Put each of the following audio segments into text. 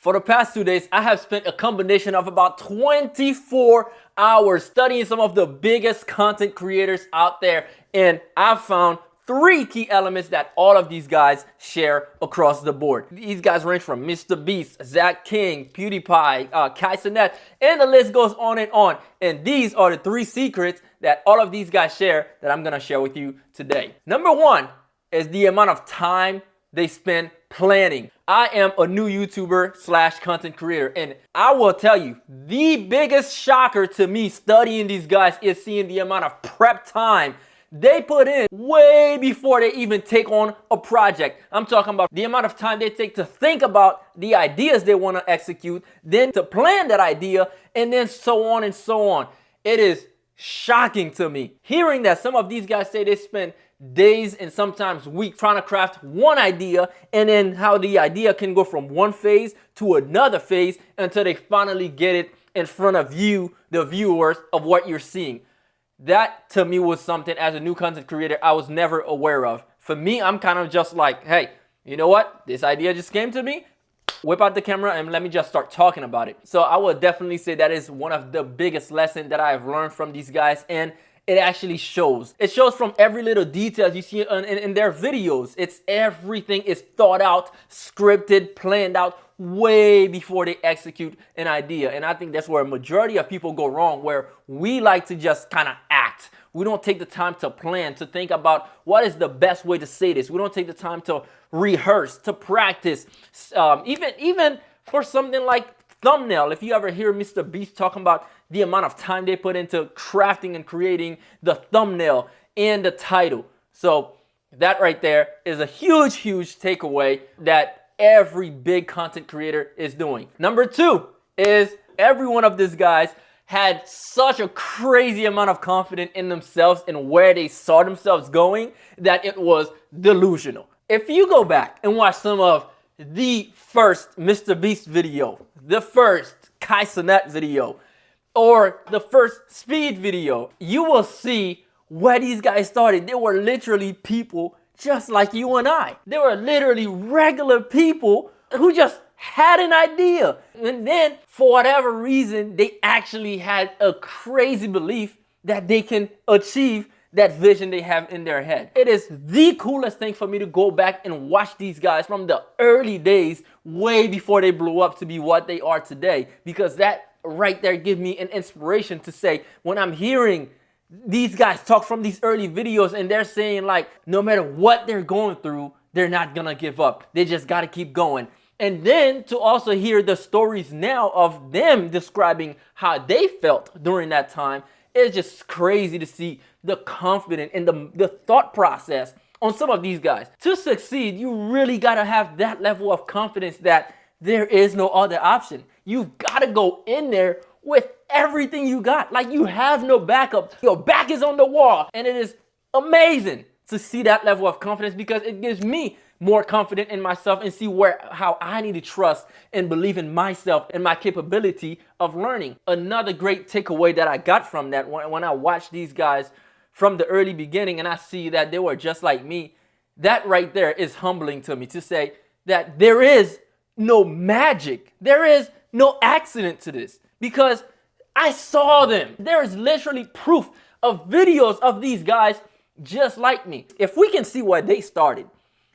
For the past 2 days, I have spent a combination of about 24 hours studying some of the biggest content creators out there, and I've found 3 key elements that all of these guys share across the board. These guys range from Mr. Beast, Zach King, PewDiePie, Kai Cenat, and the list goes on and on. And these are the 3 secrets that all of these guys share that I'm gonna share with you today. Number 1 is the amount of time they spend planning. I am a new YouTuber / content creator, and I will tell you, the biggest shocker to me studying these guys is seeing the amount of prep time they put in way before they even take on a project. I'm talking about the amount of time they take to think about the ideas they want to execute, then to plan that idea, and then so on and so on. It is shocking to me hearing that some of these guys say they spend days and sometimes weeks trying to craft one idea, and then how the idea can go from one phase to another phase until they finally get it in front of you, the viewers, of what you're seeing. That to me was something as a new content creator I was never aware of. For me, I'm kind of just like, hey, you know what? This idea just came to me. Whip out the camera and let me just start talking about it. So I would definitely say that is one of the biggest lessons that I've learned from these guys, and it actually shows. It shows from every little detail you see in their videos. It's everything is thought out, scripted, planned out way before they execute an idea. And I think that's where a majority of people go wrong, where we like to just kind of act. We don't take the time to plan, to think about what is the best way to say this. We don't take the time to rehearse, to practice. Even for something like thumbnail, if you ever hear Mr. Beast talking about the amount of time they put into crafting and creating the thumbnail and the title. So that right there is a huge takeaway that every big content creator is doing. Number 2 is every one of these guys had such a crazy amount of confidence in themselves and where they saw themselves going that it was delusional. If you go back and watch some of the first Mr. Beast video, the first Kai Cenat video, or the first Speed video, you will see where these guys started. They were literally people just like you and I. They were literally regular people who just had an idea. And then, for whatever reason, they actually had a crazy belief that they can achieve that vision they have in their head. It is the coolest thing for me to go back and watch these guys from the early days, way before they blew up to be what they are today, because that right there gives me an inspiration to say, when I'm hearing these guys talk from these early videos and they're saying like, no matter what they're going through, they're not gonna give up. They just gotta keep going. And then to also hear the stories now of them describing how they felt during that time, it's just crazy to see the confidence and the thought process on some of these guys. To succeed, you really gotta have that level of confidence that there is no other option. You've gotta go in there with everything you got. Like, you have no backup. Your back is on the wall. And it is amazing to see that level of confidence, because it gives me more confidence in myself and see how I need to trust and believe in myself and my capability of learning. Another great takeaway that I got from that, when I watched these guys from the early beginning and I see that they were just like me, that right there is humbling to me, to say that there is no magic. There is no accident to this, because I saw them. There is literally proof of videos of these guys just like me. If we can see where they started,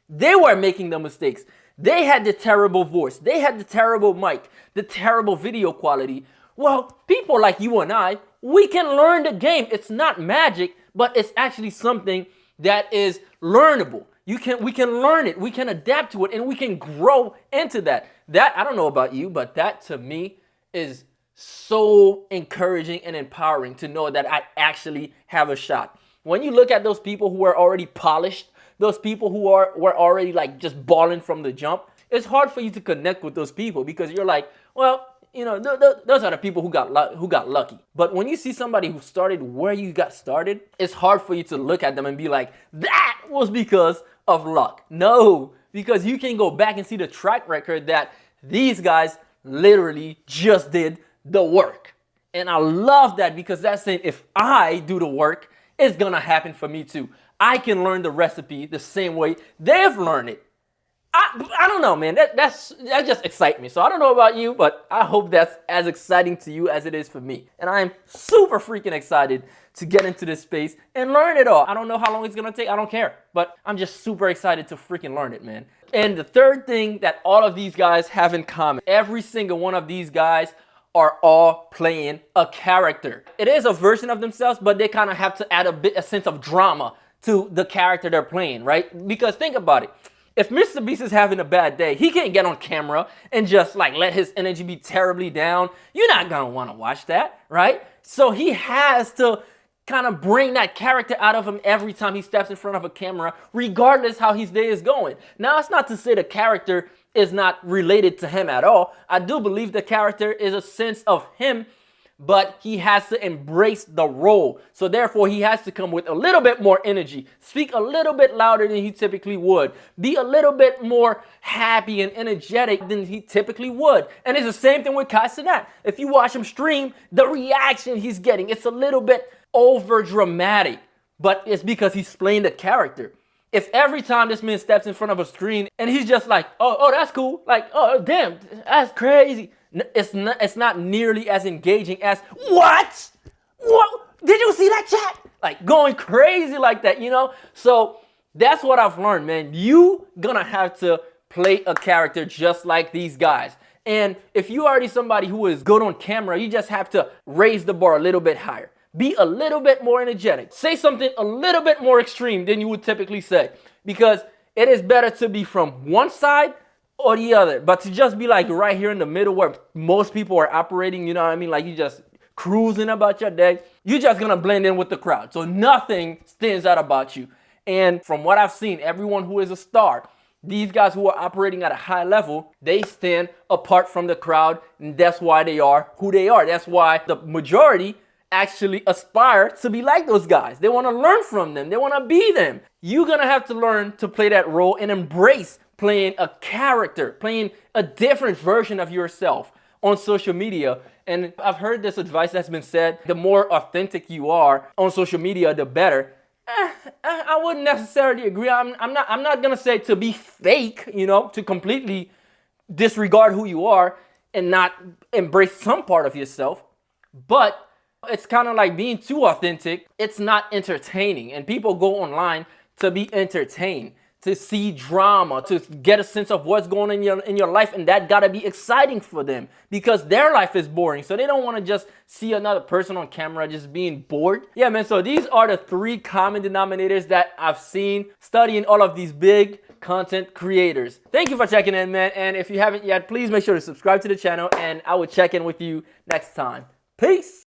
they were making the mistakes. They had the terrible voice. They had the terrible mic, the terrible video quality. Well, people like you and I, we can learn the game. It's not magic, but it's actually something that is learnable. We can learn it, we can adapt to it, and we can grow into that. That, I don't know about you, but that to me is so encouraging and empowering to know that I actually have a shot. When you look at those people who are already polished, those people who were already like just balling from the jump, it's hard for you to connect with those people, because you're like, well, you know, those are the people who got lucky. But when you see somebody who started where you got started, it's hard for you to look at them and be like, that was because of luck. No, because you can go back and see the track record that these guys literally just did the work. And I love that, because that's saying if I do the work, it's gonna happen for me too. I can learn the recipe the same way they've learned it. I don't know, man. That just excites me. So I don't know about you, but I hope that's as exciting to you as it is for me. And I'm super freaking excited to get into this space and learn it all. I don't know how long it's gonna take. I don't care. But I'm just super excited to freaking learn it, man. And the third thing that all of these guys have in common, every single one of these guys are all playing a character. It is a version of themselves, but they kind of have to add a sense of drama to the character they're playing, right? Because think about it. If Mr. Beast is having a bad day, he can't get on camera and just like let his energy be terribly down. You're not gonna wanna watch that, right? So he has to kind of bring that character out of him every time he steps in front of a camera, regardless how his day is going. Now, it's not to say the character is not related to him at all. I do believe the character is a sense of him, but he has to embrace the role. So therefore, he has to come with a little bit more energy, speak a little bit louder than he typically would, be a little bit more happy and energetic than he typically would. And it's the same thing with Kai Cenat. If you watch him stream, the reaction he's getting, it's a little bit over dramatic, but it's because he's playing the character. If every time this man steps in front of a screen and he's just like, oh, that's cool, like, oh, damn, that's crazy. It's not nearly as engaging as, what? Did you see that chat? Like going crazy like that, you know? So that's what I've learned, man. You gonna have to play a character just like these guys. And if you already somebody who is good on camera, you just have to raise the bar a little bit higher. Be a little bit more energetic. Say something a little bit more extreme than you would typically say. Because it is better to be from one side or the other. But to just be like right here in the middle where most people are operating, you know what I mean? Like you just cruising about your day. You're just going to blend in with the crowd. So nothing stands out about you. And from what I've seen, everyone who is a star, these guys who are operating at a high level, they stand apart from the crowd. And that's why they are who they are. That's why the majority actually aspire to be like those guys. They want to learn from them. They want to be them. You're going to have to learn to play that role and embrace playing a character, playing a different version of yourself on social media. And I've heard this advice that's been said, the more authentic you are on social media, the better. I wouldn't necessarily agree. I'm not going to say to be fake, you know, to completely disregard who you are and not embrace some part of yourself. But it's kind of like being too authentic. It's not entertaining. And people go online to be entertained, to see drama, to get a sense of what's going on in your life. And that got to be exciting for them because their life is boring. So they don't want to just see another person on camera just being bored. Yeah, man. So these are the 3 common denominators that I've seen studying all of these big content creators. Thank you for checking in, man. And if you haven't yet, please make sure to subscribe to the channel and I will check in with you next time. Peace.